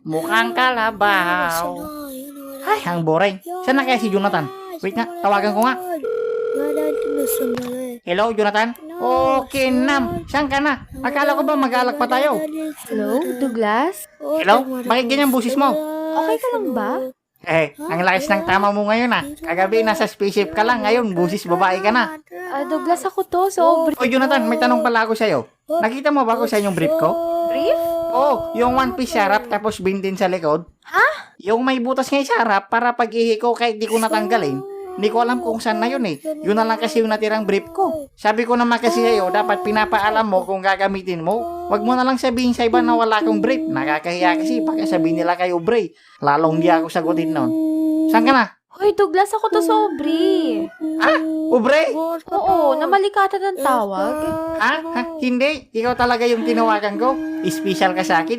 Mukhang kalabaw. Ay, ang boring. Saan na kaya si Jonathan? Wait nga, tawagan ko nga. Hello, Jonathan? Okay, Nam. Saan ka na? Akala ko ba mag-alak pa tayo? Hello, Douglas? Hello? Bakit ganyan busis mo? Okay ka lang ba? Ang lakas ng tama mo ngayon Kagabi nasa spaceship ka lang, ngayon busis babae ka na. Douglas, ako to. Sobre. Oy, Jonathan, may tanong pala ako sa'yo. Nakita mo ba ako sa inyong brief ko? Brief? Yung one piece sa harap tapos bindin sa likod. Ha? Yung may butas ngayon sa harap para pag ihi ko kahit di ko natanggalin. Hindi ko alam kung saan na yun Yun na lang kasi yung natirang brief ko. Sabi ko naman kasi sa'yo, dapat pinapaalam mo kung gagamitin mo. Wag mo na lang sabihin sa iba na wala akong brief. Nakakahiya kasi baka sabihin nila kayo Bray. Lalong di ako sagutin nun. Saan ka na? Hoy, Douglas, ako to, Sobre. Ubre? Oo, namalikatan ng tawag. Hindi. Ikaw talaga yung tinawagan ko. Special ka sa akin